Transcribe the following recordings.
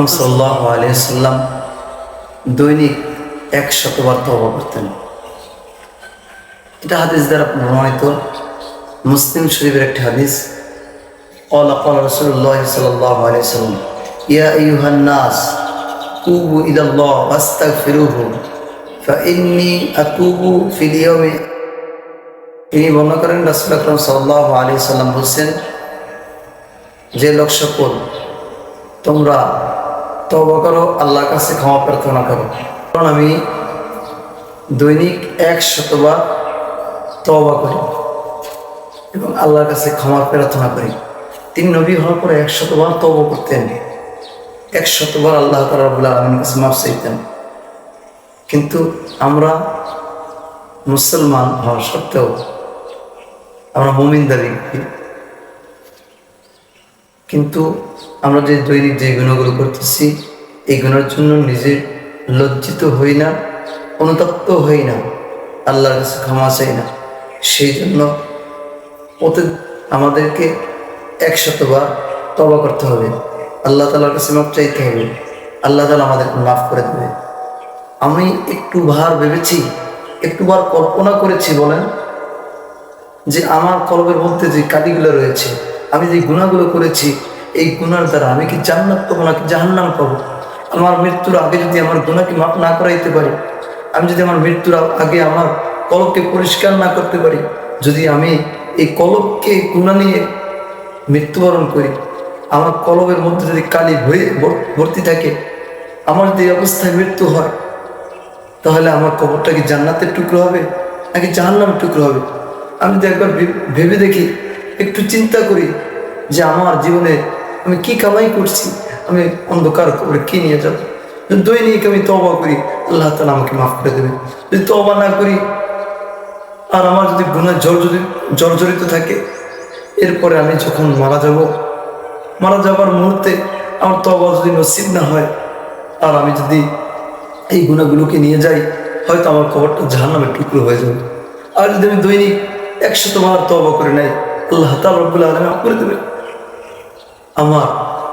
আকরাম সাল্লাল্লাহু আলাইহি ওয়াসাল্লাম দৈনিক 100 বার তওবা করতেন। এটা হাদিস দ্বারা প্রমাণিত, মুসলিম শরীফের একটি হাদিস। قال رسول الله صلى الله عليه وسلم يا أيها الناس توبوا إلى الله واستغفروه فإني أتوب في اليوم। তিনি বর্ণনা করেন রাসূল আকরাম সাল্লাল্লাহু আলাইহি ওয়াসাল্লাম বলেছেন, যে লোক সকল তোমরা তওবা করো, আল্লাহর কাছে ক্ষমা প্রার্থনা করো, কারণ আমি দৈনিক 100 বার তওবা করি এবং আল্লাহর কাছে ক্ষমা প্রার্থনা করি। তিনি নবী হওয়ার পরে 100 বার তওবা করতেন, 100 বার আল্লাহ তাআলা রাব্বুল আলামিনের কাছে মাফ চাইতেন। কিন্তু আমরা মুসলমান হওয়া সত্ত্বেও আমরা মুমিন দাবি করি, কিন্তু আমরা যে দৈনিক যে গুণাগুলো করতেছি এই গুণের জন্য নিজে লজ্জিত হই না, অনুতপ্ত হই না, আল্লাহর কাছে ক্ষমা চাই না। সেই জন্য আমাদেরকে 100 বার তওবা করতে হবে, আল্লাহ তাআলার কাছে মাফ চাইতে হবে, আল্লাহ তাআলা আমাদেরকে মাফ করে দেবে। আমি একটুবার ভেবেছি, একটুবার কল্পনা করেছি বলেন যে আমার কলবের মধ্যে যে কালিগুলো রয়েছে, আমি যে গুনাহগুলো করেছি, এই গুনার দ্বারা আমি কি জান্নাত পাবো নাকি জাহান্নাম পাবো? আমার মৃত্যুর আগে যদি আমার গুনাহকে মাফ না করাইতে পারি, আমি যদি আমার মৃত্যুর আগে আমার কলবকে পরিষ্কার না করতে পারি, যদি আমি এই কলবকে গুনাহ নিয়ে মৃত্যুবরণ করি, আমার কলবের মধ্যে যদি কালি হয়ে ভর্তি থাকে, আমার যদি অবস্থায় মৃত্যু হয়, তাহলে আমার কবরটা কি জান্নাতের টুকরো হবে নাকি জাহান্নামের টুকরো হবে? আমি যদি একবার ভেবে দেখি, একটু চিন্তা করি যে আমার জীবনে আমি কি কামাই করছি, আমি অন্ধকার কবরে কি নিয়ে যাব? দৈনিক আমি তওবা করি, আল্লাহ তাআলা আমাকে মাফ করে দেবে। যদি তওবা না করি আর আমার যদি গুনাহ জর্জরিত থাকে, এরপরে আমি যখন মারা যাবার মুহূর্তে আমার তওবা যদি নসিব না হয় আর আমি যদি এই গুনাহগুলোকে নিয়ে যাই, হয়তো আমার কবরটা জাহান্নামের টুকরো হয়ে যাবে। আর যদি আমি দৈনিক 100 বার তওবা করে নেই, আল্লাহ তাআলা রাব্বুল আলামিন মাফ করে দেবে, আমার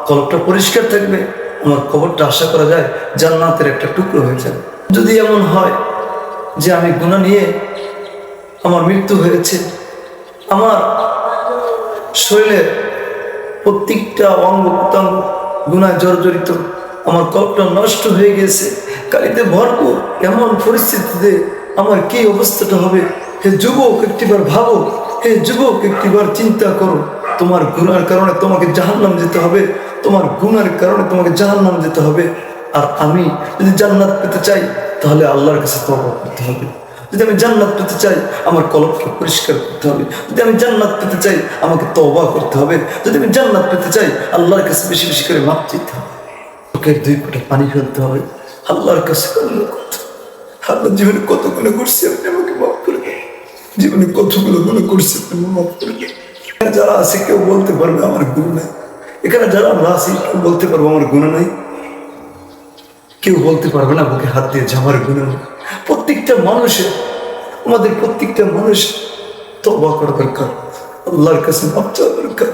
কলবটা পরিষ্কার থাকবে, আমার কবরটা আশা করা যায় জান্নাতের একটা টুকরো হয়ে যাবে। যদি এমন হয় যে আমি গুনাহ নিয়ে আমার মৃত্যু হয়েছে, আমার শরীরের প্রত্যেকটা অঙ্গ প্রত্যঙ্গ গুনাহ জর্জরিত, আমার কলবটা নষ্ট হয়ে গেছে, কালিতে ভরপুর, এমন পরিস্থিতিতে আমার কি অবস্থাটা হবে? হে যুবক, একটিবার ভাবো, হে যুবক, একটিবার চিন্তা করো। তোমার গুনার কারণে তোমাকে জাহান্নাম যেতে হবে, তোমার গুনার কারণে তোমাকে জাহান্নাম যেতে হবে। আর আমি যদি জান্নাত পেতে চাই, তাহলে আল্লাহর কাছে তওবা করতে হবে। যদি আমি জান্নাত পেতে চাই, আমার কলবকে পরিষ্কার করতে হবে। যদি আমি জান্নাত পেতে চাই, আমাকে তওবা করতে হবে। যদি আমি জান্নাত পেতে চাই, আল্লাহর কাছে বেশি বেশি করে মাফ চাইতে হবে, চোখের 2 ফোঁটা পানি ফেলতে হবে, আল্লাহর কাছে কান্না করতে হবে। আল্লাহ, জীবনে কত গুনাহ করছি, আপনি আমাকে মাফ করে দেন। জীবনে কতগুলো গুনাহ করছি, আপনি মাফ করে দেন। এখানে যারা আছে কেউ বলতে পারবে আমার গুনাহ নাই? এখানে যারা আমরা আছি কেউ বলতে পারবো আমার গুনাহ নাই? কেউ বলতে পারবে না বুকে হাত দিয়ে যে আমার গুনাহ নেই? প্রত্যেকটা মানুষের, আমাদের প্রত্যেকটা মানুষ তওবা করা দরকার, আল্লাহর কাছে মাফ চাওয়া দরকার।